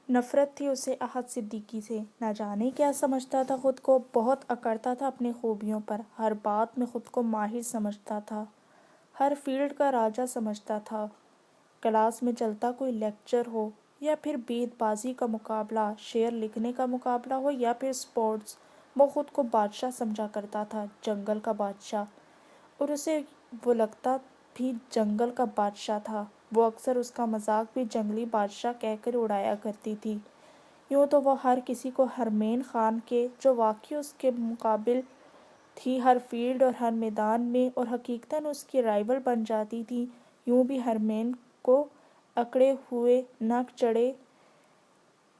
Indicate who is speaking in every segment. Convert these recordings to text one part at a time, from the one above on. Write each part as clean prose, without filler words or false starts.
Speaker 1: نفرت تھی اسے احد صدیقی سے، نہ جانے کیا سمجھتا تھا خود کو، بہت اکڑتا تھا اپنی خوبیوں پر، ہر بات میں خود کو ماہر سمجھتا تھا، ہر فیلڈ کا راجا سمجھتا تھا۔ کلاس میں چلتا کوئی لیکچر ہو یا پھر بیت بازی کا مقابلہ، شعر لکھنے کا مقابلہ ہو یا پھر سپورٹس، وہ خود کو بادشاہ سمجھا کرتا تھا، جنگل کا بادشاہ، اور اسے وہ لگتا بھی جنگل کا بادشاہ تھا۔ وہ اکثر اس کا مذاق بھی جنگلی بادشاہ کہہ کر اڑایا کرتی تھی۔ یوں تو وہ ہر کسی کو ہرمین خان کے، جو واقعی اس کے مقابل تھی ہر فیلڈ اور ہر میدان میں، اور حقیقتاً اس کی رائول بن جاتی تھی، یوں بھی ہرمین کو اکڑے ہوئے نک چڑھے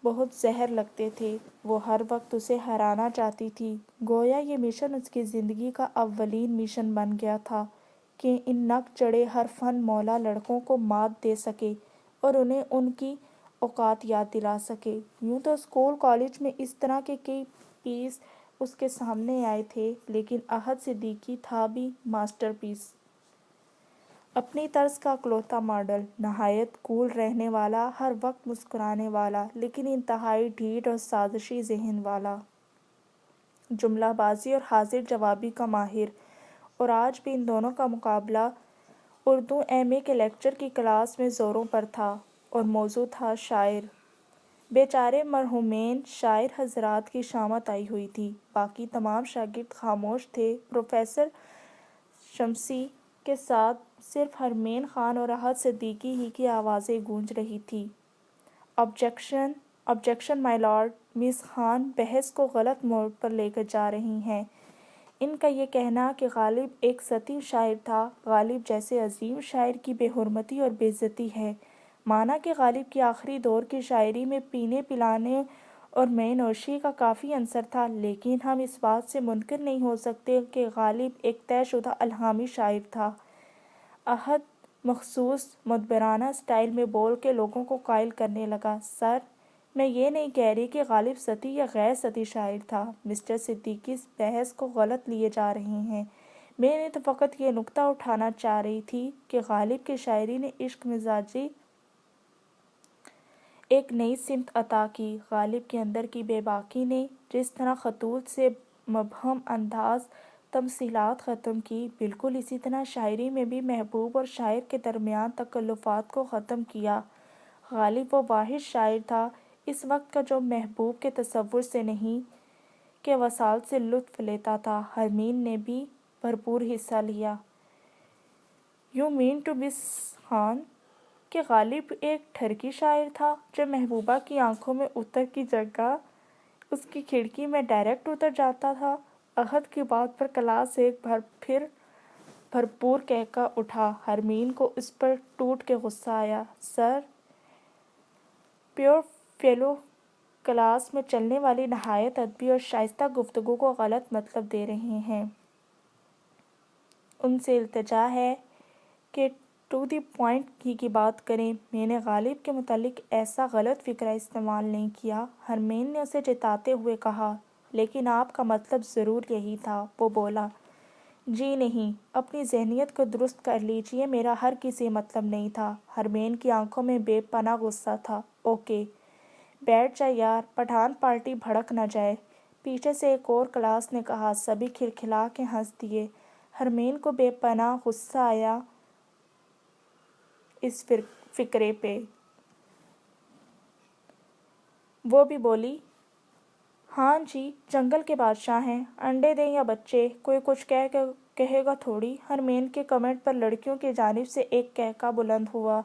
Speaker 1: بہت زہر لگتے تھے۔ وہ ہر وقت اسے ہرانا چاہتی تھی، گویا یہ مشن اس کی زندگی کا اولین مشن بن گیا تھا کہ ان نک چڑھے ہر فن مولا لڑکوں کو مات دے سکے اور انہیں ان کی اوقات یاد دلا سکے۔ یوں تو اسکول کالج میں اس طرح کے کئی پیس اس کے سامنے آئے تھے، لیکن احد صدیقی تھا بھی ماسٹر پیس، اپنی طرز کا اکلوتا ماڈل، نہایت کول رہنے والا، ہر وقت مسکرانے والا، لیکن انتہائی ڈھیٹ اور سازشی ذہن والا، جملہ بازی اور حاضر جوابی کا ماہر۔ اور آج بھی ان دونوں کا مقابلہ اردو ایم اے کے لیکچر کی کلاس میں زوروں پر تھا، اور موضوع تھا شاعر۔ بیچارے مرحومین شاعر حضرات کی شامت آئی ہوئی تھی، باقی تمام شاگرد خاموش تھے۔ پروفیسر شمسی کے ساتھ صرف ہرمین خان اور احد صدیقی ہی کی آوازیں گونج رہی تھیں۔ آبجیکشن، آبجیکشن مائی لارڈ، مس خان بحث کو غلط موڑ پر لے کر جا رہی ہیں۔ ان کا یہ کہنا کہ غالب ایک سطحی شاعر تھا، غالب جیسے عظیم شاعر کی بے حرمتی اور بے عزتی ہے۔ مانا کہ غالب کی آخری دور کی شاعری میں پینے پلانے اور مے نوشی کا کافی عنصر تھا، لیکن ہم اس بات سے منکر نہیں ہو سکتے کہ غالب ایک طے شدہ الہامی شاعر تھا۔ احد مخصوص مدبرانہ سٹائل میں بول کے لوگوں کو قائل کرنے لگا، سر، میں یہ نہیں کہہ رہی کہ غالب سطحی یا غیر سطحی شاعر تھا۔ مسٹر صدیقی اس بحث کو غلط لیے جا رہے ہیں۔ میں نے تو فقط یہ نکتہ اٹھانا چاہ رہی تھی کہ غالب کی شاعری نے عشق مزاجی ایک نئی سمت عطا کی۔ غالب کے اندر کی بے باکی نے جس طرح خطوط سے مبہم انداز تمثیلات ختم کی، بالکل اسی طرح شاعری میں بھی محبوب اور شاعر کے درمیان تکلفات کو ختم کیا۔ غالب وہ واحد شاعر تھا اس وقت کا جو محبوب کے تصور سے نہیں کہ وصال سے لطف لیتا تھا۔ ہرمین نے بھی بھرپور حصہ لیا۔ یو مین ٹو مس خان کہ غالب ایک ٹھرکی شاعر تھا جو محبوبہ کی آنکھوں میں اتر کی جگہ اس کی کھڑکی میں ڈائریکٹ اتر جاتا تھا؟ احد کی بات پر کلاس ایک بار پھر بھرپور کہکا اٹھا۔ ہرمین کو اس پر ٹوٹ کے غصہ آیا، سر، پیور فیلو کلاس میں چلنے والی نہایت ادبی اور شائستہ گفتگو کو غلط مطلب دے رہے ہیں۔ ان سے التجا ہے کہ ٹو دی پوائنٹ ہی کی بات کریں۔ میں نے غالب کے متعلق ایسا غلط فکرہ استعمال نہیں کیا، ہرمین نے اسے جتاتے ہوئے کہا، لیکن آپ کا مطلب ضرور یہی تھا۔ وہ بولا، جی نہیں، اپنی ذہنیت کو درست کر لیجئے، میرا ہر کسی مطلب نہیں تھا۔ ہرمین کی آنکھوں میں بے پناہ غصہ تھا۔ اوکے، بیٹھ جا یار، پٹھان پارٹی بھڑک نہ جائے، پیچھے سے ایک اور کلاس نے کہا۔ سبھی کھلکھلا کے ہنس دیے۔ ہرمین کو بے پناہ غصہ آیا اس فقرے پہ۔ وہ بھی بولی، ہاں جی، جنگل کے بادشاہ ہیں، انڈے دیں یا بچے، کوئی کچھ کہے گا تھوڑی۔ ہرمین کے کمنٹ پر لڑکیوں کی جانب سے ایک کہکا بلند ہوا۔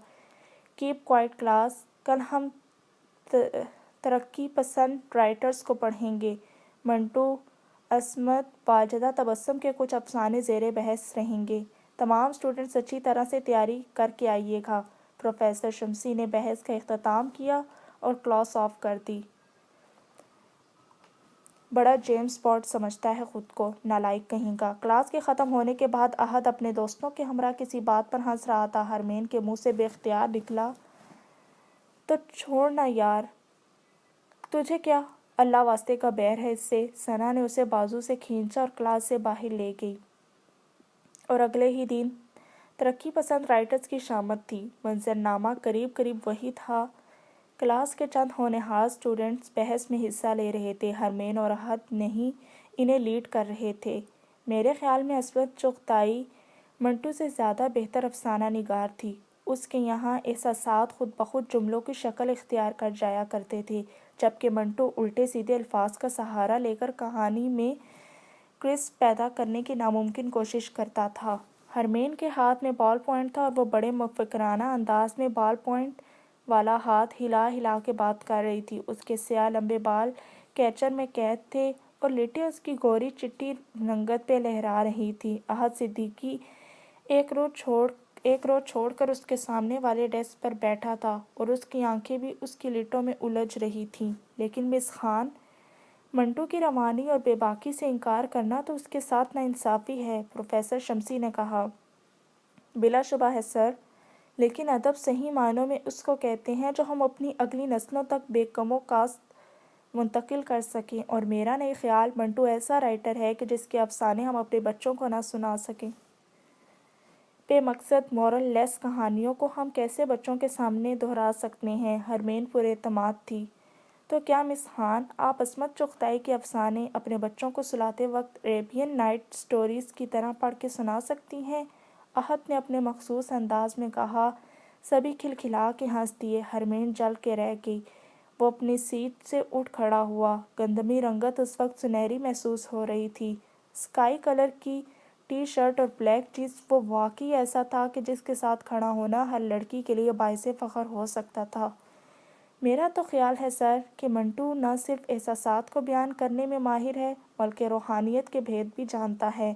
Speaker 1: کیپ کوائٹ کلاس، کل ہم ترقی پسند رائٹرز کو پڑھیں گے۔ منٹو، عصمت، واجدہ تبسم کے کچھ افسانے زیر بحث رہیں گے۔ تمام اسٹوڈنٹس اچھی طرح سے تیاری کر کے آئیے گا۔ پروفیسر شمسی نے بحث کا اختتام کیا اور کلاس آف کر دی۔ بڑا جیمز بانڈ سمجھتا ہے خود کو، نالائق کہیں کا۔ کلاس کے ختم ہونے کے بعد احد اپنے دوستوں کے ہمراہ کسی بات پر ہنس رہا تھا۔ ہرمین کے منہ سے بے اختیار نکلا، تو چھوڑ نا یار، تجھے کیا اللہ واسطے کا بیر ہے اس سے؟ ثنا نے اسے بازو سے کھینچا اور کلاس سے باہر لے گئی۔ اور اگلے ہی دن ترقی پسند رائٹرز کی شامت تھی۔ منظرنامہ قریب قریب وہی تھا، کلاس کے چند ہونہار اسٹوڈنٹس بحث میں حصہ لے رہے تھے۔ ہرمین اور احد نہیں انہیں لیڈ کر رہے تھے۔ میرے خیال میں عصمت چغتائی منٹو سے زیادہ بہتر افسانہ نگار تھی۔ اس کے یہاں احساسات خود بخود جملوں کی شکل اختیار کر جایا کرتے تھے، جبکہ منٹو الٹے سیدھے الفاظ کا سہارا لے کر کہانی میں کرسپ پیدا کرنے کی ناممکن کوشش کرتا تھا۔ ہرمین کے ہاتھ میں بال پوائنٹ تھا اور وہ بڑے مفکرانہ انداز میں بال پوائنٹ والا ہاتھ ہلا ہلا کے بات کر رہی تھی۔ اس کے سیاہ لمبے بال کیچر میں قید تھے اور لٹیں اس کی گوری چٹی رنگت پہ لہرا رہی تھی۔ احد صدیقی ایک رو چھوڑ کر اس کے سامنے والے ڈیسک پر بیٹھا تھا اور اس کی آنکھیں بھی اس کی لٹوں میں الجھ رہی تھیں۔ لیکن مس خان، منٹو کی روانی اور بے باکی سے انکار کرنا تو اس کے ساتھ ناانصافی ہے، پروفیسر شمسی نے کہا۔ بلا شبہ ہے سر، لیکن ادب صحیح معنوں میں اس کو کہتے ہیں جو ہم اپنی اگلی نسلوں تک بے کم و کاست منتقل کر سکیں، اور میرا نہیں خیال منٹو ایسا رائٹر ہے کہ جس کے افسانے ہم اپنے بچوں کو نہ سنا سکیں۔ بے مقصد مورل لیس کہانیوں کو ہم کیسے بچوں کے سامنے دہرا سکتے ہیں؟ ہرمین پر اعتماد تھی۔ تو کیا مس خان، آپ عصمت چغتائی کے افسانے اپنے بچوں کو سلاتے وقت عربین نائٹ سٹوریز کی طرح پڑھ کے سنا سکتی ہیں؟ احد نے اپنے مخصوص انداز میں کہا۔ سبھی کھلکھلا کے ہنس دیے۔ ہرمین جل کے رہ گئی۔ وہ اپنی سیٹ سے اٹھ کھڑا ہوا۔ گندمی رنگت اس وقت سنہری محسوس ہو رہی تھی۔ اسکائی کلر کی ٹی شرٹ اور بلیک جینس، وہ واقعی ایسا تھا کہ جس کے ساتھ کھڑا ہونا ہر لڑکی کے لیے باعث فخر ہو سکتا تھا۔ میرا تو خیال ہے سر کہ منٹو نہ صرف احساسات کو بیان کرنے میں ماہر ہے بلکہ روحانیت کے بھید بھی جانتا ہے۔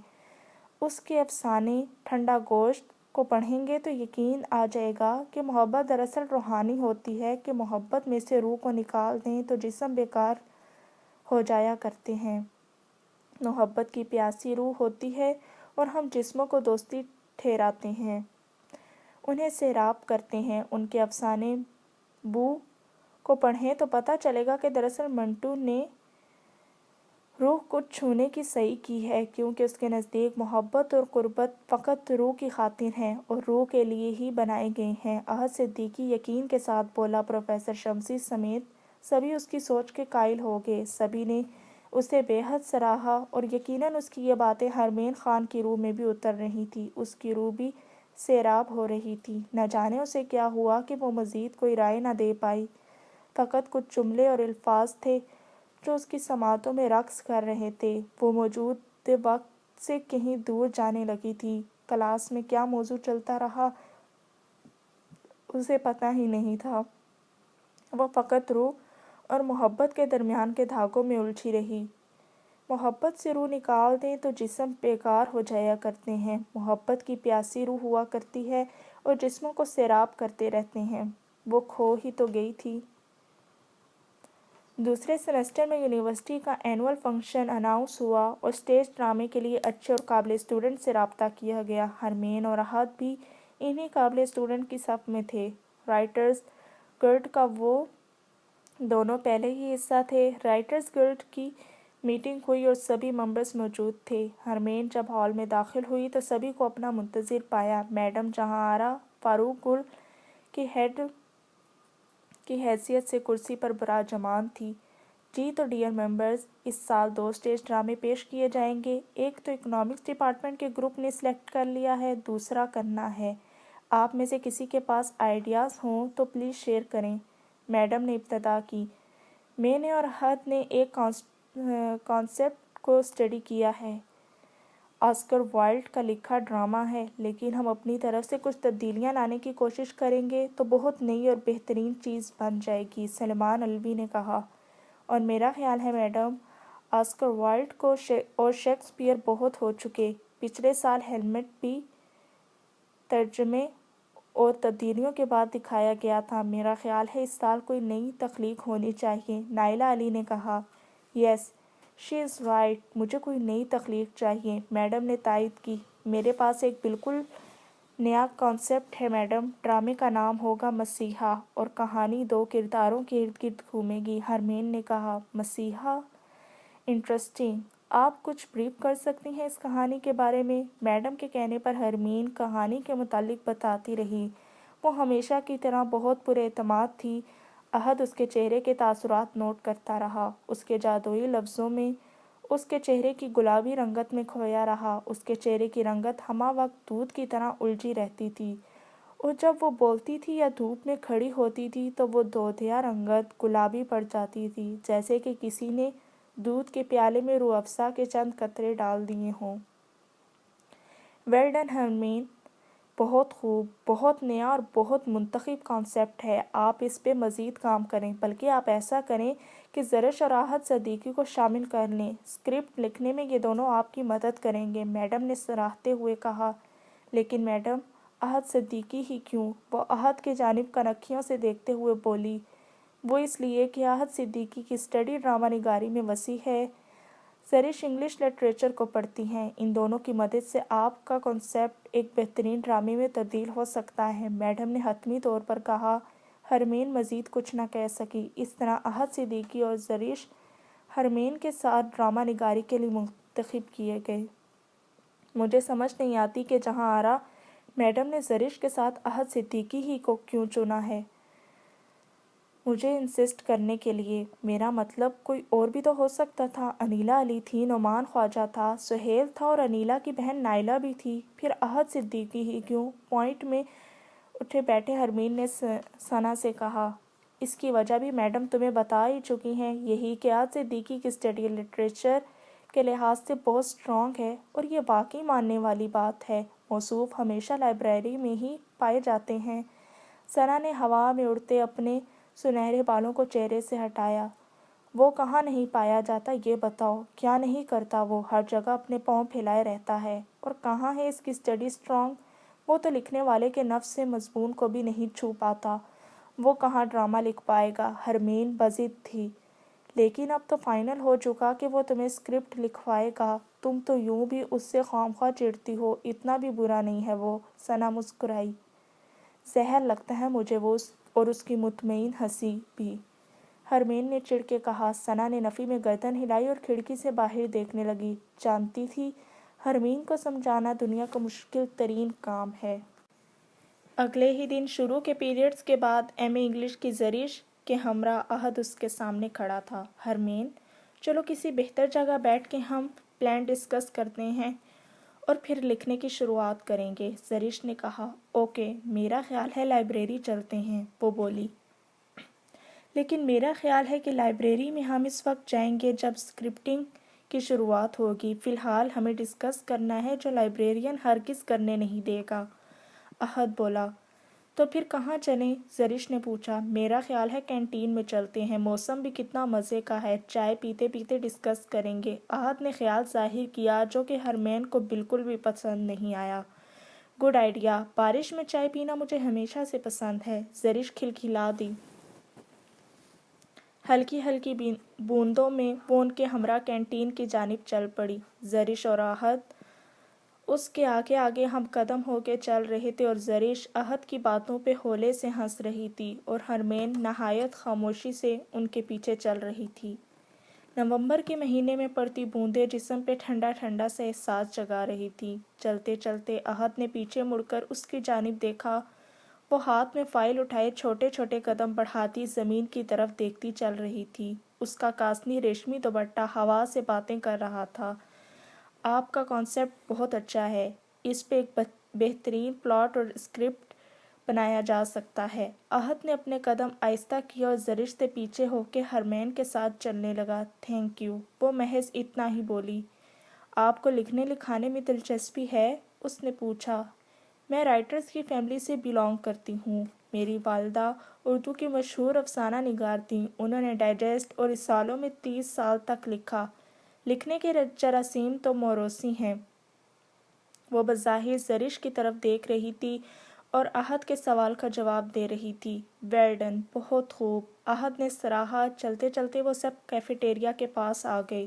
Speaker 1: اس کے افسانے ٹھنڈا گوشت کو پڑھیں گے تو یقین آ جائے گا کہ محبت دراصل روحانی ہوتی ہے، کہ محبت میں سے روح کو نکال دیں تو جسم بیکار ہو جایا کرتے ہیں۔ محبت کی پیاسی روح ہوتی ہے اور ہم جسموں کو دوستی ٹھہراتے ہیں، انہیں سیراب کرتے ہیں۔ ان کے افسانے بو کو پڑھیں تو پتہ چلے گا کہ دراصل منٹو نے روح کو چھونے کی صحیح کی ہے، کیونکہ اس کے نزدیک محبت اور قربت فقط روح کی خاطر ہیں اور روح کے لیے ہی بنائے گئے ہیں۔ احد صدیقی یقین کے ساتھ بولا۔ پروفیسر شمسی سمیت سبھی اس کی سوچ کے قائل ہو گئے۔ سبھی نے اسے بے حد سراہا اور یقیناً اس کی یہ باتیں ہرمین خان کی روح میں بھی اتر رہی تھیں۔ اس کی روح بھی سیراب ہو رہی تھی۔ نہ جانے اسے کیا ہوا کہ وہ مزید کوئی رائے نہ دے پائی۔ فقط کچھ جملے اور الفاظ تھے جو اس کی سماعتوں میں رقص کر رہے تھے۔ وہ موجود وقت سے کہیں دور جانے لگی تھی۔ کلاس میں کیا موضوع چلتا رہا اسے پتہ ہی نہیں تھا۔ وہ فقط روح اور محبت کے درمیان کے دھاگوں میں الجھی رہی۔ محبت سے روح نکال دیں تو جسم بیکار ہو جایا کرتے ہیں۔ محبت کی پیاسی روح ہوا کرتی ہے اور جسموں کو سیراب کرتے رہتے ہیں۔ وہ کھو ہی تو گئی تھی۔ دوسرے سیمسٹر میں یونیورسٹی کا اینول فنکشن اناؤنس ہوا اور اسٹیج ڈرامے کے لیے اچھے اور قابل اسٹوڈنٹ سے رابطہ کیا گیا۔ ہرمین اور احد بھی انہی قابل اسٹوڈنٹ کی صف میں تھے۔ رائٹرز گلڈ کا وہ دونوں پہلے ہی حصہ تھے۔ رائٹرز گلڈ کی میٹنگ ہوئی اور سبھی ممبرز موجود تھے۔ ہرمین جب ہال میں داخل ہوئی تو سبھی کو اپنا منتظر پایا۔ میڈم جہاں آرا فاروق گل کی ہیڈ کی حیثیت سے کرسی پر براجمان تھی۔ جی تو ڈیئر ممبرز، اس سال 2 اسٹیج ڈرامے پیش کیے جائیں گے۔ ایک تو اکنامکس ڈپارٹمنٹ کے گروپ نے سلیکٹ کر لیا ہے، دوسرا کرنا ہے۔ آپ میں سے کسی کے پاس آئیڈیاز ہوں تو پلیز شیئر کریں۔ میڈم نے ابتدا کی۔ میں نے اور احد نے ایک کانسیپٹ کو اسٹڈی کیا ہے۔ آسکر وائلڈ کا لکھا ڈرامہ ہے، لیکن ہم اپنی طرف سے کچھ تبدیلیاں لانے کی کوشش کریں گے تو بہت نئی اور بہترین چیز بن جائے گی، سلیمان الوی نے کہا۔ اور میرا خیال ہے میڈم، آسکر وائلڈ کو اور شیکسپیئر بہت ہو چکے۔ پچھلے سال ہیملیٹ بھی ترجمے اور تبدیلیوں کے بعد دکھایا گیا تھا۔ میرا خیال ہے اس سال کوئی نئی تخلیق ہونی چاہیے، نائلہ علی نے کہا۔ یس، شی از رائٹ، مجھے کوئی نئی تخلیق چاہیے، میڈم نے تائید کی۔ میرے پاس ایک بالکل نیا کانسیپٹ ہے میڈم، ڈرامے کا نام ہوگا مسیحا اور کہانی 2 کرداروں کے ارد گرد گھومے گی، ہرمین نے کہا۔ مسیحا، انٹرسٹنگ، آپ کچھ بریف کر سکتی ہیں اس کہانی کے بارے میں؟ میڈم کے کہنے پر ہرمین کہانی کے متعلق بتاتی رہی۔ وہ ہمیشہ کی طرح بہت پر اعتماد تھی۔ احد اس کے چہرے کے تاثرات نوٹ کرتا رہا، اس کے جادوئی لفظوں میں اس کے چہرے کی گلابی رنگت میں کھویا رہا۔ اس کے چہرے کی رنگت ہمہ وقت دودھ کی طرح الجھی رہتی تھی، اور جب وہ بولتی تھی یا دھوپ میں کھڑی ہوتی تھی تو وہ دودھیا رنگت گلابی پڑ جاتی تھی، جیسے کہ کسی نے دودھ کے پیالے میں روح افزا کے چند قطرے ڈال دیے ہوں۔ ویل ڈن ہرمین، بہت خوب، بہت نیا اور بہت منتخب کانسیپٹ ہے۔ آپ اس پہ مزید کام کریں، بلکہ آپ ایسا کریں کہ زرش اور احد صدیقی کو شامل کر لیں۔ اسکرپٹ لکھنے میں یہ دونوں آپ کی مدد کریں گے، میڈم نے سراہتے ہوئے کہا۔ لیکن میڈم، احد صدیقی ہی کیوں؟ وہ احد کی جانب کنکھیوں سے دیکھتے ہوئے بولی۔ وہ اس لیے کہ احد صدیقی کی اسٹڈی ڈرامہ نگاری میں وسیع ہے، زرش انگلش لٹریچر کو پڑھتی ہیں۔ ان دونوں کی مدد سے آپ کا کنسیپٹ ایک بہترین ڈرامے میں تبدیل ہو سکتا ہے، میڈم نے حتمی طور پر کہا۔ ہرمین مزید کچھ نہ کہہ سکی۔ اس طرح احد صدیقی اور زرش ہرمین کے ساتھ ڈرامہ نگاری کے لیے منتخب کیے گئے۔ مجھے سمجھ نہیں آتی کہ جہاں آرا میڈم نے زرش کے ساتھ احد صدیقی ہی کو کیوں چنا ہے مجھے انسسٹ کرنے کے لیے۔ میرا مطلب کوئی اور بھی تو ہو سکتا تھا۔ انیلا علی تھی، نعمان خواجہ تھا، سہیل تھا اور انیلا کی بہن نائلہ بھی تھی، پھر احد صدیقی ہی کیوں؟ پوائنٹ میں اٹھے بیٹھے ہرمین نے ثنا سے کہا۔ اس کی وجہ بھی میڈم تمہیں بتا ہی چکی ہیں، یہی کہ احد صدیقی کی اسٹڈی لٹریچر کے لحاظ سے بہت اسٹرانگ ہے، اور یہ واقعی ماننے والی بات ہے۔ موصوف ہمیشہ لائبریری میں ہی پائے جاتے ہیں۔ ثنا نے ہوا میں اڑتے اپنے سنہرے بالوں کو چہرے سے ہٹایا۔ وہ کہاں نہیں پایا جاتا یہ بتاؤ؟ کیا نہیں کرتا وہ؟ ہر جگہ اپنے پاؤں پھیلائے رہتا ہے۔ اور کہاں ہے اس کی اسٹڈی اسٹرانگ؟ وہ تو لکھنے والے کے نفس سے مضمون کو بھی نہیں چھو پاتا، وہ کہاں ڈرامہ لکھ پائے گا؟ ہرمین بضد تھی۔ لیکن اب تو فائنل ہو چکا کہ وہ تمہیں اسکرپٹ لکھوائے گا، تم تو یوں بھی اس سے خواہ چڑھتی ہو، اتنا بھی برا نہیں ہے وہ۔ ثنا مسکرائی۔ زہر لگتا ہے مجھے وہ، اور اس کی مطمئن ہنسی بھی، ہرمین نے چڑھ کے کہا۔ ثنا نے نفی میں گردن ہلائی اور کھڑکی سے باہر دیکھنے لگی۔ جانتی تھی ہرمین کو سمجھانا دنیا کا مشکل ترین کام ہے۔ اگلے ہی دن شروع کے پیریڈز کے بعد ایم اے انگلش کی زرش کے ہمراہ احد اس کے سامنے کھڑا تھا۔ ہرمین، چلو کسی بہتر جگہ بیٹھ کے ہم پلان ڈسکس کرتے ہیں اور پھر لکھنے کی شروعات کریں گے، زرش نے کہا۔ اوکے، میرا خیال ہے لائبریری چلتے ہیں، وہ بولی۔ لیکن میرا خیال ہے کہ لائبریری میں ہم اس وقت جائیں گے جب اسکرپٹنگ کی شروعات ہوگی۔ فی الحال ہمیں ڈسکس کرنا ہے جو لائبریرین ہرگز کرنے نہیں دے گا، احد بولا۔ تو پھر کہاں چلیں؟ زرش نے پوچھا۔ میرا خیال ہے کینٹین میں چلتے ہیں، موسم بھی کتنا مزے کا ہے، چائے پیتے پیتے ڈسکس کریں گے، احد نے خیال ظاہر کیا جو کہ ہرمین کو بالکل بھی پسند نہیں آیا۔ گڈ آئیڈیا، بارش میں چائے پینا مجھے ہمیشہ سے پسند ہے، زرش کھلکھلا دی۔ ہلکی ہلکی بوندوں میں وہ ان کے ہمراہ کینٹین کی جانب چل پڑی۔ زرش اور احد اس کے آگے آگے ہم قدم ہو کے چل رہے تھے، اور زرش احد کی باتوں پہ ہولے سے ہنس رہی تھی، اور ہرمین نہایت خاموشی سے ان کے پیچھے چل رہی تھی۔ نومبر کے مہینے میں پڑتی بوندیں جسم پہ ٹھنڈا ٹھنڈا سا احساس جگا رہی تھی۔ چلتے چلتے احد نے پیچھے مڑ کر اس کی جانب دیکھا۔ وہ ہاتھ میں فائل اٹھائے چھوٹے چھوٹے قدم بڑھاتی زمین کی طرف دیکھتی چل رہی تھی۔ اس کا کاسنی ریشمی دوپٹہ ہوا سے باتیں کر رہا تھا۔ آپ کا کانسیپٹ بہت اچھا ہے، اس پہ ایک بہترین پلاٹ اور اسکرپٹ بنایا جا سکتا ہے۔ احد نے اپنے قدم آہستہ کیے اور زرش سے پیچھے ہو کے ہرمین کے ساتھ چلنے لگا۔ تھینک یو، وہ محض اتنا ہی بولی۔ آپ کو لکھنے لکھانے میں دلچسپی ہے؟ اس نے پوچھا۔ میں رائٹرز کی فیملی سے بیلانگ کرتی ہوں۔ میری والدہ اردو کی مشہور افسانہ نگار تھیں، انہوں نے ڈائجسٹ اور رسالوں میں 30 سال تک لکھا۔ لکھنے کے جراثیم تو موروثی ہیں۔ وہ بظاہر زرش کی طرف دیکھ رہی تھی اور احد کے سوال کا جواب دے رہی تھی۔ ویل ڈن، بہت خوب، احد نے سراہا۔ چلتے چلتے وہ سب کیفیٹیریا کے پاس آ گئے۔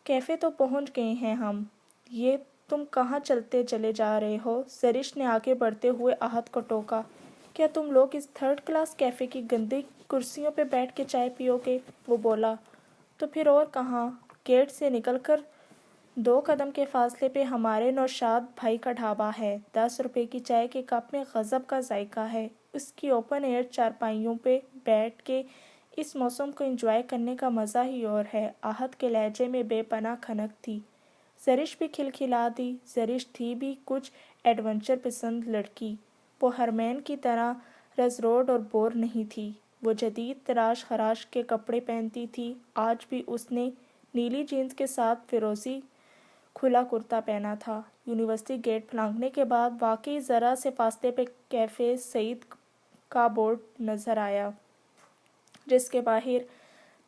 Speaker 1: کیفے تو پہنچ گئے ہیں ہم، یہ تم کہاں چلتے چلے جا رہے ہو؟ زرش نے آگے بڑھتے ہوئے احد کو ٹوکا۔ کیا تم لوگ اس 3rd کلاس کیفے کی گندی کرسیوں پہ بیٹھ کے چائے پیو گے؟ وہ بولا۔ تو پھر اور کہاں؟ گیٹ سے نکل کر 2 قدم کے فاصلے پہ ہمارے نوشاد بھائی کا ڈھابہ ہے، 10 روپے کی چائے کے کپ میں غضب کا ذائقہ ہے۔ اس کی اوپن ایئر چارپائیوں پہ بیٹھ کے اس موسم کو انجوائے کرنے کا مزہ ہی اور ہے۔ آہت کے لہجے میں بے پناہ کھنک تھی۔ زرش بھی کھلکھلا دی۔ زرش تھی بھی کچھ ایڈونچر پسند لڑکی۔ وہ ہرمین کی طرح رزروڈ اور بور نہیں تھی۔ وہ جدید تراش خراش کے کپڑے پہنتی تھی۔ آج بھی اس نے نیلی جینز کے ساتھ فیروزی کھلا کرتا پہنا تھا۔ یونیورسٹی گیٹ پھلانگنے کے بعد واقعی ذرا سے فاصلے پہ کیفے سعید کا بورڈ نظر آیا، جس کے باہر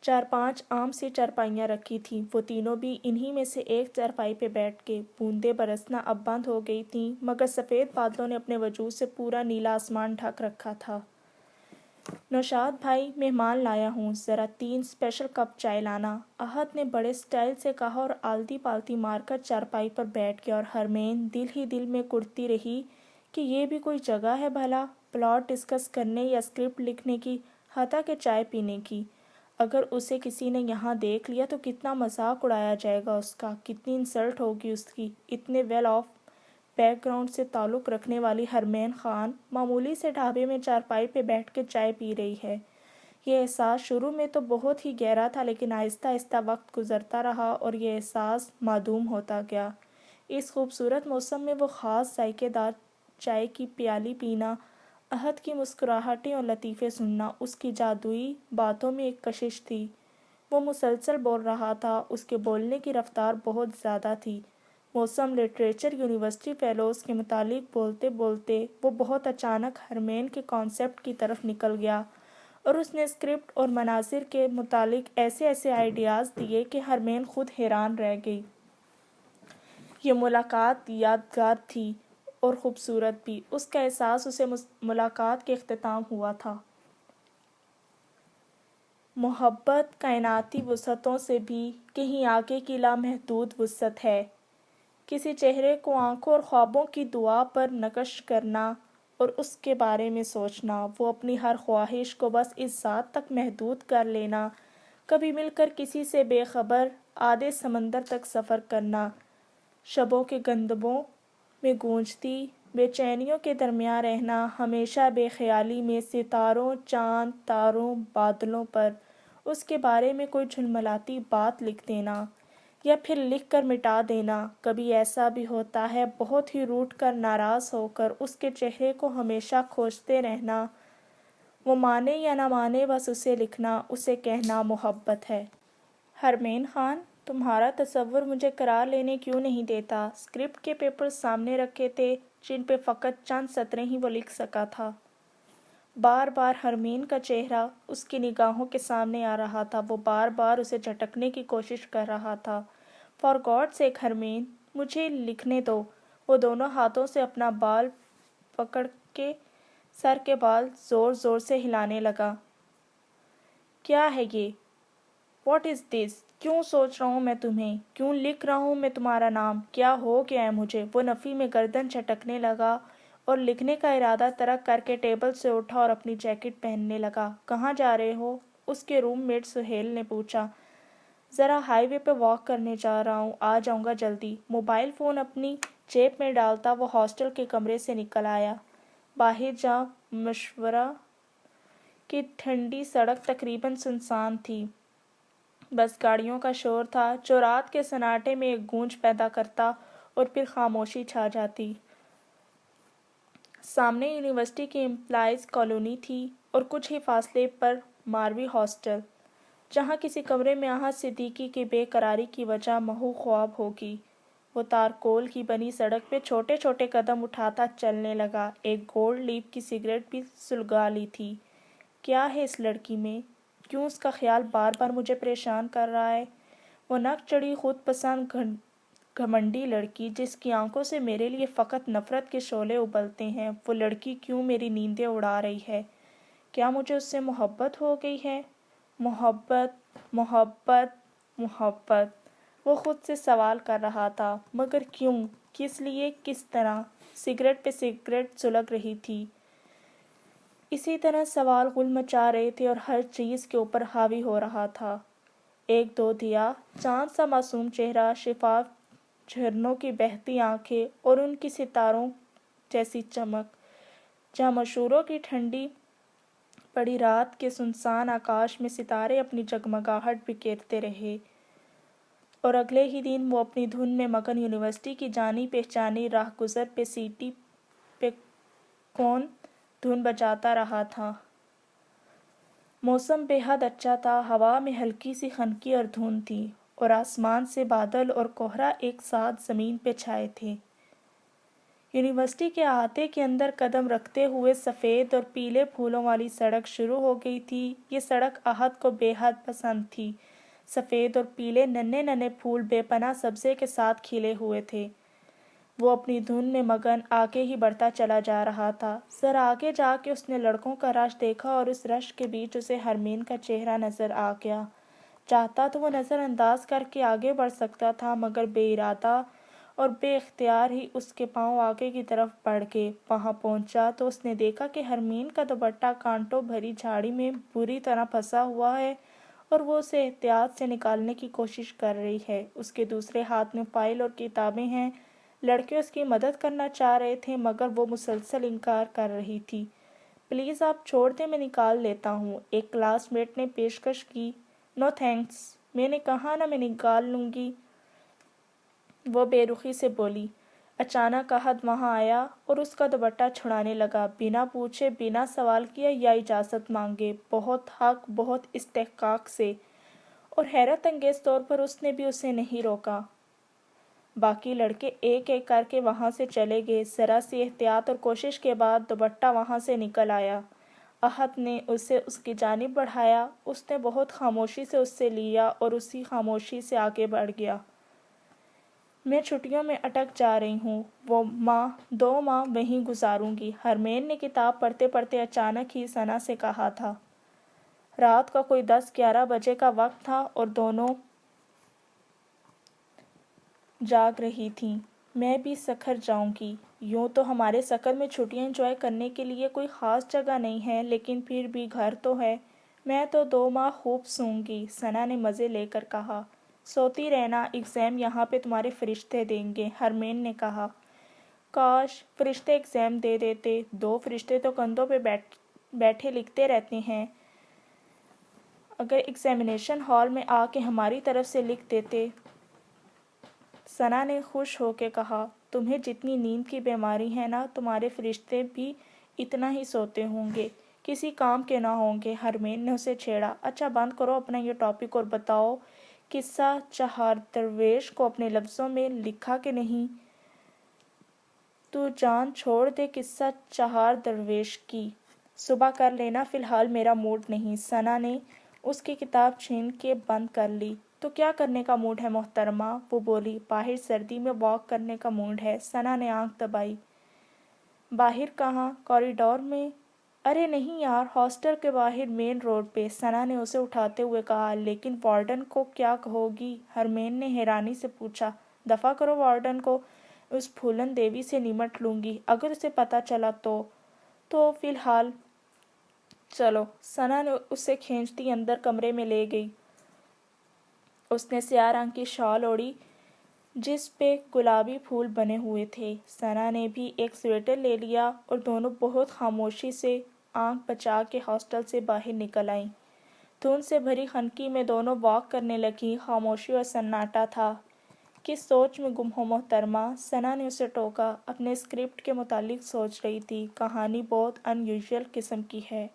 Speaker 1: 4-5 عام سی چارپائیاں رکھی تھیں۔ وہ تینوں بھی انہی میں سے ایک چارپائی پہ بیٹھ کے بوندیں برسنا اب بند ہو گئی تھیں، مگر سفید بادلوں نے اپنے وجود سے پورا نیلا آسمان ڈھک رکھا تھا۔ نوشاد بھائی، مہمان لایا ہوں، ذرا 3 اسپیشل کپ چائے لانا، احد نے بڑے سٹائل سے کہا اور آلتی پالتی مار کر چارپائی پر بیٹھ گیا اور ہرمین دل ہی دل میں کڑتی رہی کہ یہ بھی کوئی جگہ ہے بھلا پلاٹ ڈسکس کرنے یا اسکرپٹ لکھنے کی، حتیٰ کہ چائے پینے کی۔ اگر اسے کسی نے یہاں دیکھ لیا تو کتنا مذاق اڑایا جائے گا اس کا، کتنی انسلٹ ہوگی اس کی۔ اتنے ویل آف بیک گراؤنڈ سے تعلق رکھنے والی ہرمین خان معمولی سے ڈھابے میں چارپائی پہ بیٹھ کے چائے پی رہی ہے۔ یہ احساس شروع میں تو بہت ہی گہرا تھا، لیکن آہستہ آہستہ وقت گزرتا رہا اور یہ احساس معدوم ہوتا گیا۔ اس خوبصورت موسم میں وہ خاص ذائقے دار چائے کی پیالی پینا، احد کی مسکراہٹیں اور لطیفے سننا، اس کی جادوئی باتوں میں ایک کشش تھی۔ وہ مسلسل بول رہا تھا، اس کے بولنے کی رفتار بہت زیادہ تھی۔ موسم لٹریچر یونیورسٹی فیلوز کے متعلق بولتے بولتے وہ بہت اچانک ہرمین کے کانسیپٹ کی طرف نکل گیا اور اس نے اسکرپٹ اور مناظر کے متعلق ایسے ایسے آئیڈیاز دیے کہ ہرمین خود حیران رہ گئی۔ یہ ملاقات یادگار تھی اور خوبصورت بھی۔ اس کا احساس اسے ملاقات کے اختتام ہوا تھا۔ محبت کائناتی وسعتوں سے بھی کہیں آگے کی لامحدود وسعت ہے۔ کسی چہرے کو آنکھوں اور خوابوں کی دعا پر نقش کرنا اور اس کے بارے میں سوچنا، وہ اپنی ہر خواہش کو بس اس ذات تک محدود کر لینا، کبھی مل کر کسی سے بے خبر آدھے سمندر تک سفر کرنا، شبوں کے گندموں میں گونجتی بے چینیوں کے درمیان رہنا، ہمیشہ بے خیالی میں ستاروں، چاند، تاروں، بادلوں پر اس کے بارے میں کوئی جھلملاتی بات لکھ دینا یا پھر لکھ کر مٹا دینا۔ کبھی ایسا بھی ہوتا ہے بہت ہی روٹھ کر، ناراض ہو کر اس کے چہرے کو ہمیشہ کھوجتے رہنا، وہ مانے یا نہ مانے بس اسے لکھنا، اسے کہنا محبت ہے۔ ہرمین خان، تمہارا تصور مجھے قرار لینے کیوں نہیں دیتا؟ اسکرپٹ کے پیپرز سامنے رکھے تھے جن پہ فقط چند سطریں ہی وہ لکھ سکا تھا۔ بار بار ہرمین کا چہرہ اس کی نگاہوں کے سامنے آ رہا تھا، وہ بار بار اسے جھٹکنے کی کوشش کر رہا تھا۔ فار گاڈ سیک ہرمین، مجھے لکھنے دو۔ وہ دونوں ہاتھوں سے اپنا بال پکڑ کے سر کے بال زور زور سے ہلانے لگا۔ کیا ہے یہ؟ واٹ از دس؟ کیوں سوچ رہا ہوں میں تمہیں؟ کیوں لکھ رہا ہوں میں تمہارا نام؟ کیا ہو گیا ہے مجھے؟ وہ نفی میں گردن جھٹکنے لگا اور لکھنے کا ارادہ ترک کر کے ٹیبل سے اٹھا اور اپنی جیکٹ پہننے لگا۔ کہاں جا رہے ہو؟ اس کے روم میٹ سہیل نے پوچھا۔ ذرا ہائی وے پہ واک کرنے جا رہا ہوں، آ جاؤں گا جلدی۔ موبائل فون اپنی جیب میں ڈالتا وہ ہاسٹل کے کمرے سے نکل آیا۔ باہر جا مشورہ کی ٹھنڈی سڑک تقریباً سنسان تھی، بس گاڑیوں کا شور تھا جو رات کے سناٹے میں ایک گونج پیدا کرتا اور پھر خاموشی چھا جاتی۔ سامنے یونیورسٹی کی امپلائیز کالونی تھی اور کچھ ہی فاصلے پر ماروی ہاسٹل، جہاں کسی کمرے میں احد صدیقی کی بے قراری کی وجہ محو خواب ہوگی۔ وہ تارکول کی بنی سڑک پہ چھوٹے چھوٹے قدم اٹھاتا چلنے لگا، ایک گولڈ لیف کی سگریٹ بھی سلگا لی تھی۔ کیا ہے اس لڑکی میں؟ کیوں اس کا خیال بار بار مجھے پریشان کر رہا ہے؟ وہ نک چڑھی خود پسند گھمنڈی لڑکی جس کی آنکھوں سے میرے لیے فقط نفرت کے شعلے ابلتے ہیں، وہ لڑکی کیوں میری نیندیں اڑا رہی ہے؟ کیا مجھے اس سے محبت ہو گئی ہے؟ محبت، محبت، محبت، وہ خود سے سوال کر رہا تھا، مگر کیوں؟ کس لیے؟ کس طرح؟ سگریٹ پہ سگریٹ سلگ رہی تھی۔ اسی طرح سوال غل مچا رہے تھے اور ہر چیز کے اوپر حاوی ہو رہا تھا۔ ایک دو دیا، چاند سا معصوم چہرہ، شفاف جھرنوں کی بہتی آنکھیں اور ان کی ستاروں جیسی چمک، جہاں مشہوروں کی ٹھنڈی پڑی رات کے سنسان آکاش میں ستارے اپنی جگمگاہٹ بکھیرتے رہے، اور اگلے ہی دن وہ اپنی دھن میں مگن یونیورسٹی کی جانی پہچانی راہ گزر پہ سیٹی پہ کون دھن بجاتا رہا تھا۔ موسم بے حد اچھا تھا، ہوا میں ہلکی سی خنکی اور دھند تھی، اور آسمان سے بادل اور کوہرا ایک ساتھ زمین پہ چھائے تھے۔ یونیورسٹی کے احاطے کے اندر قدم رکھتے ہوئے سفید اور پیلے پھولوں والی سڑک شروع ہو گئی تھی۔ یہ سڑک احد کو بے حد پسند تھی۔ سفید اور پیلے ننھے ننھے پھول بے پناہ سبزے کے ساتھ کھلے ہوئے تھے۔ وہ اپنی دھن میں مگن آگے ہی بڑھتا چلا جا رہا تھا۔ ذرا آگے جا کے اس نے لڑکوں کا رش دیکھا اور اس رش کے بیچ اسے ہرمین کا چہرہ نظر آ گیا۔ چاہتا تو وہ نظر انداز کر کے آگے بڑھ سکتا تھا، مگر بے ارادہ اور بے اختیار ہی اس کے پاؤں آگے کی طرف بڑھ گئے۔ وہاں پہنچا تو اس نے دیکھا کہ ہرمین کا دوپٹہ کانٹوں بھری جھاڑی میں بری طرح پھنسا ہوا ہے اور وہ اسے احتیاط سے نکالنے کی کوشش کر رہی ہے۔ اس کے دوسرے ہاتھ میں فائل اور کتابیں ہیں۔ لڑکے اس کی مدد کرنا چاہ رہے تھے، مگر وہ مسلسل انکار کر رہی تھی۔ پلیز آپ چھوڑ دیں، میں نکال لیتا ہوں، ایک کلاس میٹ نے پیشکش کی۔ نو تھینکس، میں نے کہا نا میں نکال لوں گی، وہ بے رخی سے بولی۔ اچانک احد وہاں آیا اور اس کا دوپٹہ چھڑانے لگا، بنا پوچھے بنا سوال کیے یا اجازت مانگے، بہت حق بہت استحقاق سے، اور حیرت انگیز طور پر اس نے بھی اسے نہیں روکا۔ باقی لڑکے ایک ایک کر کے وہاں سے چلے گئے۔ ذرا سی احتیاط اور کوشش کے بعد دوپٹہ وہاں سے نکل آیا۔ احد نے اسے اس کی جانب بڑھایا۔ اس نے بہت خاموشی سے اس سے لیا اور اسی خاموشی سے آگے بڑھ گیا۔ میں چھٹیوں میں اٹک جا رہی ہوں، وہ 2 ماہ وہیں گزاروں گی، ہرمین نے کتاب پڑھتے پڑھتے اچانک ہی ثنا سے کہا تھا۔ رات کا کوئی 10-11 بجے کا وقت تھا اور دونوں جاگ رہی تھیں۔ میں بھی سکھر جاؤں گی۔ یوں تو ہمارے سکر میں چھٹیاں انجوائے کرنے کے لیے کوئی خاص جگہ نہیں ہے، لیکن پھر بھی گھر تو ہے۔ میں تو 2 ماہ خوب سوؤں گی، ثنا نے مزے لے کر کہا۔ سوتی رہنا، ایگزام یہاں پہ تمہارے فرشتے دیں گے، ہرمین نے کہا۔ کاش فرشتے ایگزام دے دیتے، 2 فرشتے تو کندھوں پہ بیٹھے لکھتے رہتے ہیں، اگر ایگزامینیشن ہال میں آ کے ہماری طرف سے لکھ دیتے۔ ثنا نے خوش ہو کے کہا، تمہیں جتنی نیند کی بیماری ہے نا، تمہارے فرشتے بھی اتنا ہی سوتے ہوں گے، کسی کام کے نہ ہوں گے، ہرمین نے اسے چھیڑا۔ اچھا بند کرو اپنا یہ ٹاپک اور بتاؤ قصہ چہار درویش کو اپنے لفظوں میں لکھا کہ نہیں؟ تو جان چھوڑ دے قصہ چہار درویش کی، صبح کر لینا، فی الحال میرا موڈ نہیں۔ ثنا نے اس کی کتاب چھین کے بند کر لی۔ تو کیا کرنے کا موڈ ہے محترمہ؟ وہ بولی۔ باہر سردی میں واک کرنے کا موڈ ہے، ثنا نے آنکھ دبائی۔ باہر کہاں؟ کوریڈور میں؟ ارے نہیں یار، ہاسٹل کے باہر مین روڈ پہ، ثنا نے اسے اٹھاتے ہوئے کہا۔ لیکن وارڈن کو کیا کہو گی؟ ہرمین نے حیرانی سے پوچھا۔ دفع کرو وارڈن کو، اس پھولن دیوی سے نمٹ لوں گی، اگر اسے پتہ چلا تو فی الحال چلو، ثنا نے اسے کھینچتی اندر کمرے میں لے گئی۔ اس نے سیاہ رنگ کی شال اوڑھی جس پہ گلابی پھول بنے ہوئے تھے۔ ثنا نے بھی ایک سویٹر لے لیا اور دونوں بہت خاموشی سے آنکھ بچا کے ہاسٹل سے باہر نکل آئیں۔ دھند سے بھری خنکی میں دونوں واک کرنے لگیں، خاموشی اور سناٹا تھا۔ کس سوچ میں گم ہو محترمہ؟ ثنا نے اسے ٹوکا۔ اپنے اسکرپٹ کے متعلق سوچ رہی تھی، کہانی بہت ان یوزول قسم کی ہے،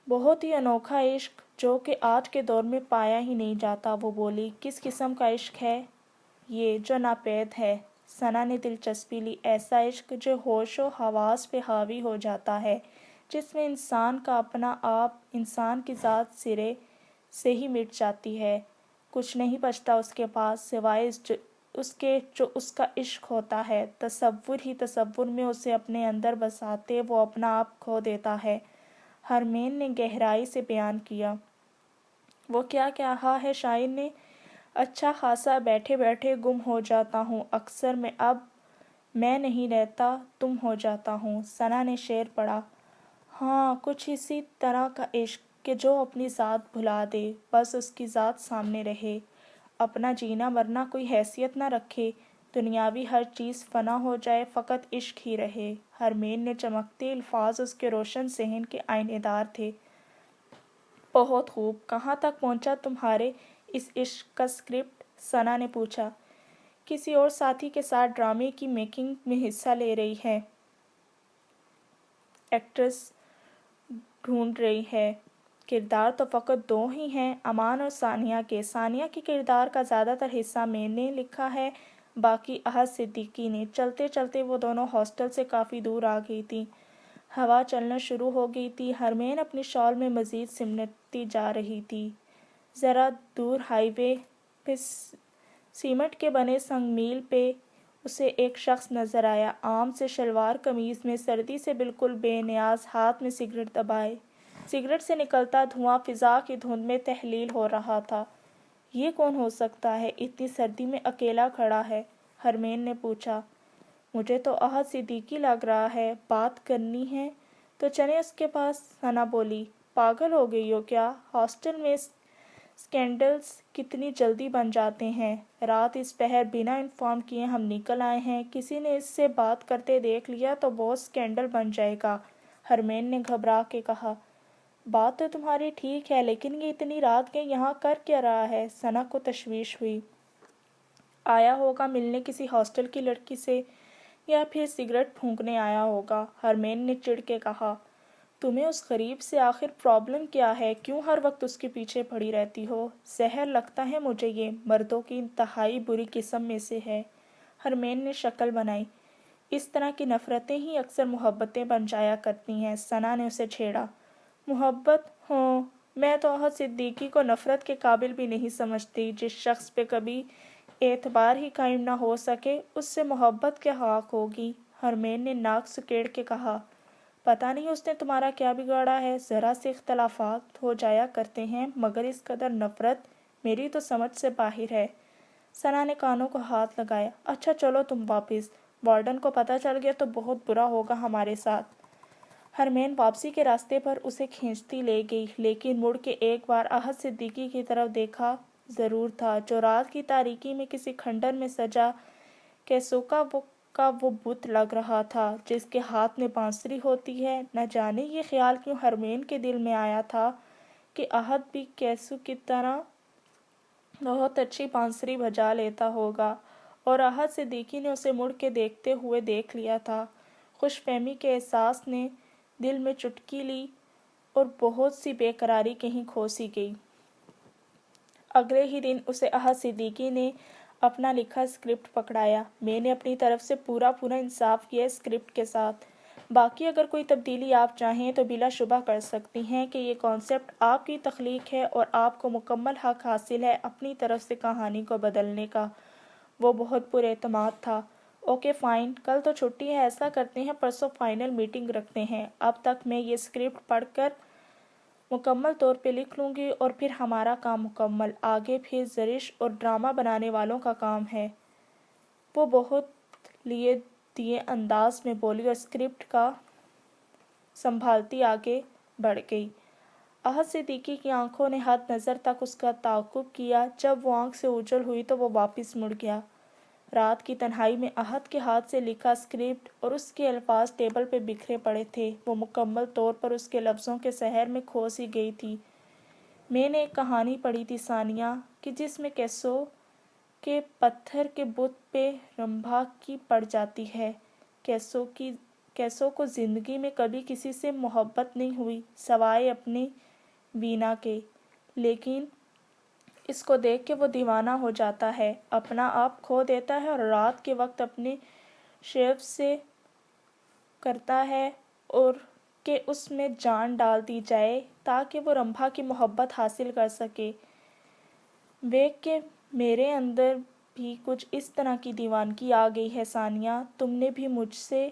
Speaker 1: بہت ہی انوکھا عشق جو کہ آج کے دور میں پایا ہی نہیں جاتا، وہ بولی۔ کس قسم کا عشق ہے یہ جو ناپید ہے؟ ثنا نے دلچسپی لی۔ ایسا عشق جو ہوش و حواس پہ حاوی ہو جاتا ہے، جس میں انسان کا اپنا آپ، انسان کی ذات سرے سے ہی مٹ جاتی ہے، کچھ نہیں بچتا اس کے پاس سوائے اس کے جو اس کا عشق ہوتا ہے، تصور ہی تصور میں اسے اپنے اندر بساتے وہ اپنا آپ کھو دیتا ہے، ہرمین نے گہرائی سے بیان کیا۔ وہ کیا کہا ہے شاعر نے؟ اچھا خاصا بیٹھے بیٹھے گم ہو جاتا ہوں، اکثر میں اب میں نہیں رہتا تم ہو جاتا ہوں، ثنا نے شعر پڑھا۔ ہاں، کچھ اسی طرح کا عشق کہ جو اپنی ذات بھلا دے، بس اس کی ذات سامنے رہے، اپنا جینا مرنا کوئی حیثیت نہ رکھے، دنیاوی ہر چیز فنا ہو جائے، فقط عشق ہی رہے۔ ہرمین نے چمکتے الفاظ اس کے روشن ذہن کے آئینے دار تھے۔ بہت خوب، کہاں تک پہنچا تمہارے اس عشق کا اسکرپٹ؟ ثنا نے پوچھا۔ کسی اور ساتھی کے ساتھ ڈرامے کی میکنگ میں حصہ لے رہی ہے، ایکٹریس ڈھونڈ رہی ہے۔ کردار تو فقط 2 ہی ہیں، امان اور ثانیہ کے۔ ثانیہ کے کردار کا زیادہ تر حصہ میں نے لکھا ہے، باقی احد صدیقی نے۔ چلتے چلتے وہ دونوں ہاسٹل سے کافی دور آ گئی تھیں۔ ہوا چلنا شروع ہو گئی تھی۔ ہرمین اپنی شال میں مزید سمٹتی جا رہی تھی۔ ذرا دور ہائی وے پہ سیمنٹ کے بنے سنگ میل پہ اسے ایک شخص نظر آیا، عام سے شلوار قمیض میں، سردی سے بالکل بے نیاز، ہاتھ میں سگریٹ دبائے۔ سگریٹ سے نکلتا دھواں فضا کی دھند میں تحلیل ہو رہا تھا۔ یہ کون ہو سکتا ہے، اتنی سردی میں اکیلا کھڑا ہے؟ ہرمین نے پوچھا۔ مجھے تو احد صدیقی لگ رہا ہے۔ بات کرنی ہے تو چلیں اس کے پاس، ثنا بولی۔ پاگل ہو گئی ہو کیا؟ ہاسٹل میں اسکینڈلز کتنی جلدی بن جاتے ہیں۔ رات اس پہر بنا انفارم کیے ہم نکل آئے ہیں، کسی نے اس سے بات کرتے دیکھ لیا تو بہت اسکینڈل بن جائے گا، ہرمین نے گھبرا کے کہا۔ بات تو تمہاری ٹھیک ہے، لیکن یہ اتنی رات کے یہاں کر کیا رہا ہے؟ ثنا کو تشویش ہوئی۔ آیا ہوگا ملنے کسی ہاسٹل کی لڑکی سے، یا پھر سگریٹ پھونکنے آیا ہوگا، ہرمین نے چڑ کے کہا۔ تمہیں اس غریب سے آخر پرابلم کیا ہے؟ کیوں ہر وقت اس کے پیچھے پڑی رہتی ہو؟ زہر لگتا ہے مجھے، یہ مردوں کی انتہائی بری قسم میں سے ہے، ہرمین نے شکل بنائی۔ اس طرح کی نفرتیں ہی اکثر محبتیں بن جایا کرتی ہیں، ثنا نے اسے چھیڑا۔ محبت؟ ہوں، میں تو احد صدیقی کو نفرت کے قابل بھی نہیں سمجھتی۔ جس شخص پہ کبھی اعتبار ہی قائم نہ ہو سکے، اس سے محبت کیا حق ہوگی، ہرمین نے ناک سکیڑ کے کہا۔ پتہ نہیں اس نے تمہارا کیا بگاڑا ہے، ذرا سے اختلافات ہو جایا کرتے ہیں، مگر اس قدر نفرت میری تو سمجھ سے باہر ہے۔ ثنا نے کانوں کو ہاتھ لگایا۔ اچھا چلو تم واپس، وارڈن کو پتہ چل گیا تو بہت برا ہوگا ہمارے ساتھ۔ ہرمین واپسی کے راستے پر اسے کھینچتی لے گئی، لیکن مڑ کے ایک بار احد صدیقی کی طرف دیکھا ضرور تھا، جو رات کی تاریکی میں کسی کھنڈر میں سجا کیسوکا کا وہ بت لگ رہا تھا، جس کے ہاتھ میں بانسری ہوتی ہے۔ نہ جانے یہ خیال کیوں ہرمین کے دل میں آیا تھا کہ احد بھی کیسو کی طرح بہت اچھی بانسری بجا لیتا ہوگا، اور احد صدیقی نے اسے مڑ کے دیکھتے ہوئے دیکھ لیا تھا۔ خوش فہمی کے احساس نے دل میں چٹکی لی اور بہت سی بے قراری کہیں کھو سی گئی۔ اگلے ہی دن اسے احد صدیقی نے اپنا لکھا اسکرپٹ پکڑایا۔ میں نے اپنی طرف سے پورا انصاف کیا اسکرپٹ کے ساتھ۔ باقی اگر کوئی تبدیلی آپ چاہیں تو بلا شبہ کر سکتی ہیں کہ یہ کانسیپٹ آپ کی تخلیق ہے اور آپ کو مکمل حق حاصل ہے اپنی طرف سے کہانی کو بدلنے کا۔ وہ بہت پر اعتماد تھا۔ اوکے فائن، کل تو چھٹی ہے، ایسا کرتے ہیں پرسوں فائنل میٹنگ رکھتے ہیں۔ اب تک میں یہ اسکرپٹ پڑھ کر مکمل طور پہ لکھ لوں گی اور پھر ہمارا کام مکمل، آگے پھر زرش اور ڈرامہ بنانے والوں کا کام ہے۔ وہ بہت لیے دیے انداز میں بولی اور اسکرپٹ کا سنبھالتی آگے بڑھ گئی۔ احد صدیقی کی آنکھوں نے حد نظر تک اس کا تعاقب کیا۔ جب وہ آنکھ سے اوجھل ہوئی تو وہ واپس مڑ گیا۔ رات کی تنہائی میں احد کے ہاتھ سے لکھا اسکرپٹ اور اس کے الفاظ ٹیبل پہ بکھرے پڑے تھے، وہ مکمل طور پر اس کے لفظوں کے سحر میں کھو سی گئی تھی۔ میں نے ایک کہانی پڑھی تھی ثانیہ، کہ جس میں کیسو کے پتھر کے بت پہ رمبھا کی پڑ جاتی ہے۔ کیسو کو زندگی میں کبھی کسی سے محبت نہیں ہوئی سوائے اپنے وینا کے، لیکن اس کو دیکھ کے وہ دیوانہ ہو جاتا ہے، اپنا آپ کھو دیتا ہے اور رات کے وقت اپنے شیف سے کرتا ہے اور کہ اس میں جان ڈال دی جائے تاکہ وہ رمبھا کی محبت حاصل کر سکے۔ ویک کے میرے اندر بھی کچھ اس طرح کی دیوانگی آ گئی ہے ثانیہ، تم نے بھی مجھ سے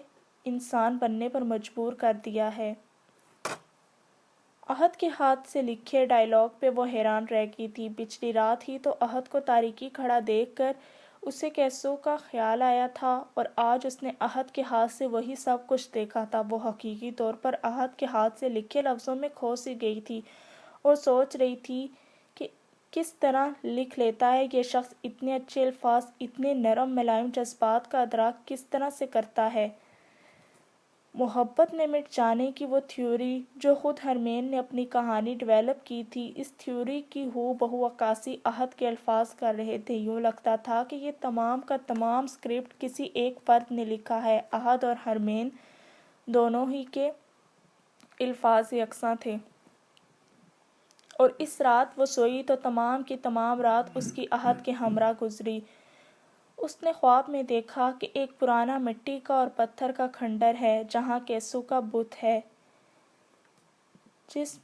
Speaker 1: انسان بننے پر مجبور کر دیا ہے۔ احد کے ہاتھ سے لکھے ڈائیلاگ پہ وہ حیران رہ گئی تھی۔ پچھلی رات ہی تو احد کو تاریکی کھڑا دیکھ کر اسے کیسو کا خیال آیا تھا اور آج اس نے احد کے ہاتھ سے وہی سب کچھ دیکھا تھا۔ وہ حقیقی طور پر احد کے ہاتھ سے لکھے لفظوں میں کھو سی گئی تھی اور سوچ رہی تھی کہ کس طرح لکھ لیتا ہے یہ شخص اتنے اچھے الفاظ، اتنے نرم ملائم جذبات کا ادراک کس طرح سے کرتا ہے۔ محبت میں مٹ جانے کی وہ تھیوری جو خود ہرمین نے اپنی کہانی ڈیولپ کی تھی، اس تھیوری کی ہو بہو عکاسی عہد کے الفاظ کر رہے تھے۔ یوں لگتا تھا کہ یہ تمام کا تمام اسکرپٹ کسی ایک فرد نے لکھا ہے۔ عہد اور ہرمین دونوں ہی کے الفاظ یکساں تھے، اور اس رات وہ سوئی تو تمام کی تمام رات اس کی عہد کے ہمراہ گزری۔ اس نے خواب میں دیکھا کہ ایک پرانا مٹی کا اور پتھر کا کھنڈر ہے جہاں کیسو کا بت ہے، جس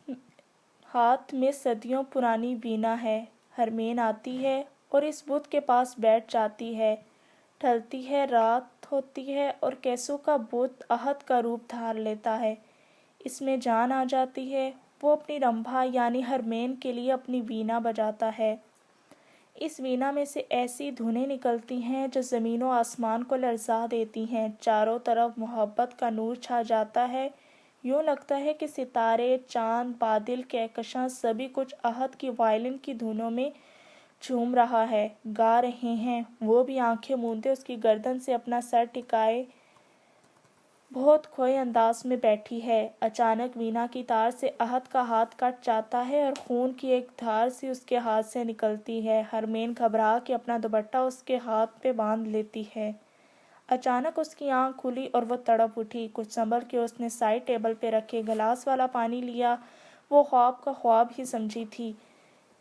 Speaker 1: ہاتھ میں صدیوں پرانی وینا ہے۔ ہرمین آتی ہے اور اس بت کے پاس بیٹھ جاتی ہے۔ ڈھلتی ہے، رات ہوتی ہے اور کیسو کا بت عہد کا روپ دھار لیتا ہے۔ اس میں جان آ جاتی ہے۔ وہ اپنی رمبھا یعنی ہرمین کے لیے اپنی وینا بجاتا ہے۔ اس وینا میں سے ایسی دھنیں نکلتی ہیں جو زمین و آسمان کو لرزا دیتی ہیں۔ چاروں طرف محبت کا نور چھا جاتا ہے۔ یوں لگتا ہے کہ ستارے، چاند، بادل، کہکشاں سبھی کچھ عہد کی وائلن کی دھنوں میں جھوم رہا ہے، گا رہے ہیں۔ وہ بھی آنکھیں موندے اس کی گردن سے اپنا سر ٹکائے بہت کھوئے انداز میں بیٹھی ہے۔ اچانک وینا کی تار سے عہد کا ہاتھ کٹ جاتا ہے اور خون کی ایک دھار سی اس کے ہاتھ سے نکلتی ہے۔ ہرمین گھبرا کے اپنا دوپٹہ اس کے ہاتھ پہ باندھ لیتی ہے۔ اچانک اس کی آنکھ کھلی اور وہ تڑپ اٹھی۔ کچھ سنبھل کے اس نے سائڈ ٹیبل پہ رکھے گلاس والا پانی لیا۔ وہ خواب کا خواب ہی سمجھی تھی۔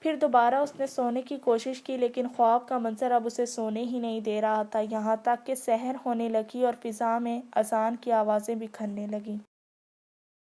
Speaker 1: پھر دوبارہ اس نے سونے کی کوشش کی، لیکن خواب کا منظر اب اسے سونے ہی نہیں دے رہا تھا، یہاں تک کہ سحر ہونے لگی اور فضا میں اذان کی آوازیں بکھرنے لگیں۔